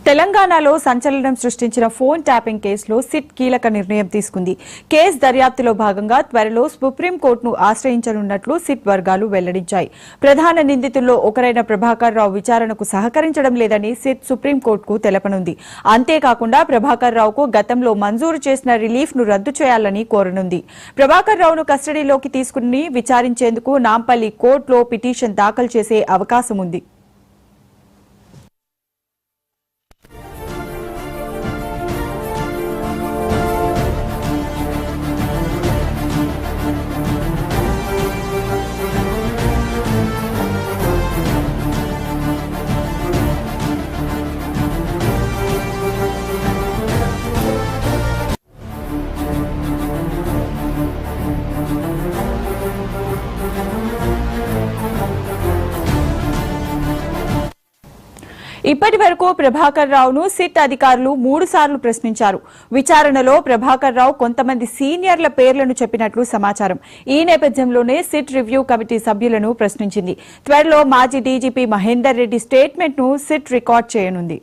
తెలంగాణలో సంచలనం సృష్టించిన ఫోన్ ట్యాపింగ్ కేసులో సిట్ కీలక నిర్ణయం తీసుకుంది. కేసు దర్యాప్తులో భాగంగా త్వరలో సుప్రీంకోర్టును ఆశ్రయించనున్నట్లు సిట్ వర్గాలు వెల్లడించాయి. ప్రధాన నిందితుల్లో ఒకరైన ప్రభాకర్ రావు విచారణకు సహకరించడం లేదని సిట్ సుప్రీంకోర్టుకు తెలపనుంది. అంతేకాకుండా ప్రభాకర్ రావుకు గతంలో మంజూరు చేసిన రిలీఫ్ ను రద్దు చేయాలని కోరనుంది. ప్రభాకర్ రావును కస్టడీలోకి తీసుకుని విచారించేందుకు నాంపల్లి కోర్టులో పిటిషన్ దాఖలు చేసే అవకాశం ఉంది. ఇప్పటి వరకు ప్రభాకర్ రావును సిట్ అధికారులు 3 సార్లు ప్రశ్నించారు. విచారణలో ప్రభాకర్ రావు కొంతమంది సీనియర్ల పేర్లను చెప్పినట్లు సమాచారం. ఈ నేపథ్యంలోనే సిట్ రివ్యూ కమిటీ సభ్యులను ప్రశ్నించింది. త్వరలో మాజీ డీజీపీ మహేందర్ రెడ్డి స్టేట్మెంట్ ను సిట్ రికార్డ్ చేయనుంది.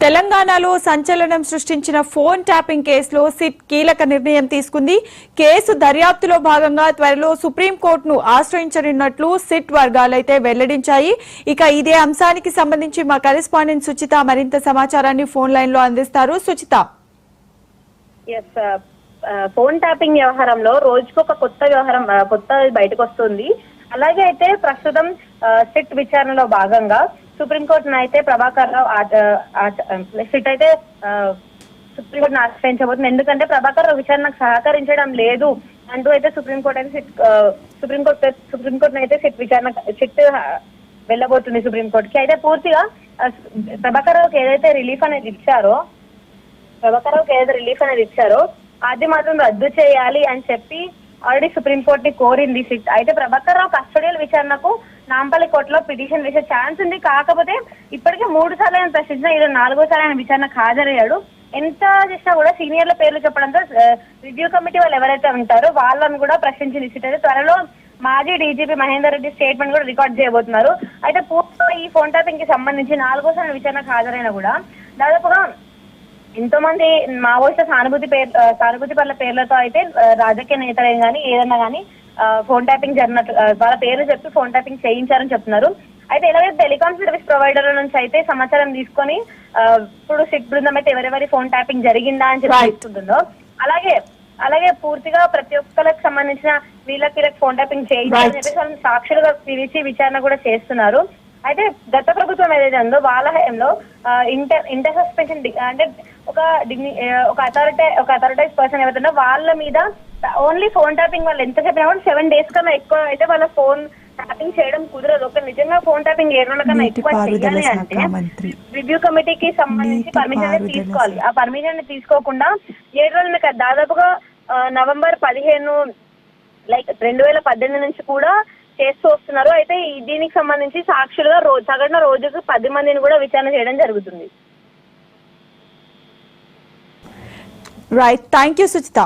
తెలంగాణలో సంచలనం సృష్టించిన ఫోన్ ట్యాపింగ్ కేసులో సిట్ కీలక నిర్ణయం తీసుకుంది. కేసు దర్యాప్తులో భాగంగా త్వరలో సుప్రీంకోర్టును ఆశ్రయించనున్నట్లు సిట్ వర్గాలైతే వెల్లడించాయి. ఇక ఇదే అంశానికి సంబంధించి మా కరెస్పాండెంట్ సుచిత మరింత సమాచారాన్ని ఫోన్ లైన్ లో అందిస్తారు. సుచిత, ఫోన్ ట్యాపింగ్ వ్యవహారంలో రోజుకొక కొత్త బయటకు వస్తుంది. అలాగే అయితే ప్రస్తుతం సిట్ విచారణలో భాగంగా సుప్రీంకోర్టును అయితే ప్రభాకర్ రావు సిట్ అయితే సుప్రీంకోర్టును ఆశ్రయించబోతుంది. ఎందుకంటే ప్రభాకర్ రావు విచారణకు సహకరించడం లేదు అంటూ అయితే సుప్రీంకోర్టు అయితే సిట్ వెళ్ళబోతుంది సుప్రీంకోర్టుకి. అయితే పూర్తిగా ప్రభాకర్ రావుకి ఏదైతే రిలీఫ్ అనేది ఇచ్చారో అది మాత్రం రద్దు చేయాలి అని చెప్పి ఆల్రెడీ సుప్రీంకోర్టుని కోరింది సిట్. అయితే ప్రభాకర్ రావు కస్టడియల్ విచారణకు నాంపల్లి కోర్టులో పిటిషన్ వేసే ఛాన్స్ ఉంది. కాకపోతే ఇప్పటికే 3 సార్లు ఆయన ప్రశ్నించిన, ఇది 4వ సారి ఆయన విచారణకు హాజరయ్యాడు. ఎంత చేసినా కూడా సీనియర్ల పేర్లు చెప్పడంతో రివ్యూ కమిటీ వాళ్ళు ఎవరైతే ఉంటారో వాళ్ళని కూడా ప్రశ్నించింది సిట్. అయితే త్వరలో మాజీ డీజీపీ మహేందర్ రెడ్డి స్టేట్మెంట్ కూడా రికార్డ్ చేయబోతున్నారు. అయితే పూర్తిగా ఈ ఫోన్ ట్యాపింగ్ కి సంబంధించి 4వ సారి విచారణకు హాజరైనా కూడా దాదాపుగా ఎంతో మంది మావోయిస్టు సానుభూతి పరుల పేర్లతో అయితే రాజకీయ నేతలే కానీ ఏదన్నా కానీ ఫోన్ ట్యాపింగ్ జరిగినట్టు వాళ్ళ పేర్లు చెప్పి ఫోన్ ట్యాపింగ్ చేయించారని చెప్తున్నారు. అయితే ఎలాగైతే టెలికాం సర్వీస్ ప్రొవైడర్ల నుంచి అయితే సమాచారం తీసుకొని ఇప్పుడు సిట్ బృందం అయితే ఎవరెవరి ఫోన్ ట్యాపింగ్ జరిగిందా అని చెప్పి తెలుస్తుందో అలాగే పూర్తిగా ప్రతి ఒక్కరికి సంబంధించిన వీళ్ళకి ఫోన్ ట్యాపింగ్ చేయించారని చెప్పేసి వాళ్ళని సాక్షులుగా పిలిచి విచారణ కూడా చేస్తున్నారు. అయితే గత ప్రభుత్వం ఏదైతే ఉందో వాళ్ళ హయాంలో ఇంటర్ సస్పెన్షన్ అంటే ఒక అథారిటైజ్ పర్సన్ ఎవరైతే వాళ్ళ మీద ఓన్లీ ఫోన్ ట్యాపింగ్ వాళ్ళు ఎంత చెప్పినా కూడా 7 days కన్నా ఎక్కువ అయితే వాళ్ళ ఫోన్ ట్యాపింగ్ చేయడం కుదరదు. ఒక నిజంగా ఫోన్ ట్యాపింగ్ 7 రోజుల కన్నా ఎక్కువ చేయాలి అంటే రివ్యూ కమిటీకి సంబంధించి పర్మిషన్ తీసుకోవాలి. ఆ పర్మిషన్ తీసుకోకుండా 7 రోజులు దాదాపుగా నవంబర్ 15 2018 నుంచి కూడా చేస్తూ వస్తున్నారు. అయితే దీనికి సంబంధించి సాక్షులుగా సగటున రోజుకు 10 మందిని కూడా విచారణ చేయడం జరుగుతుంది. Right, thank you Suchitha.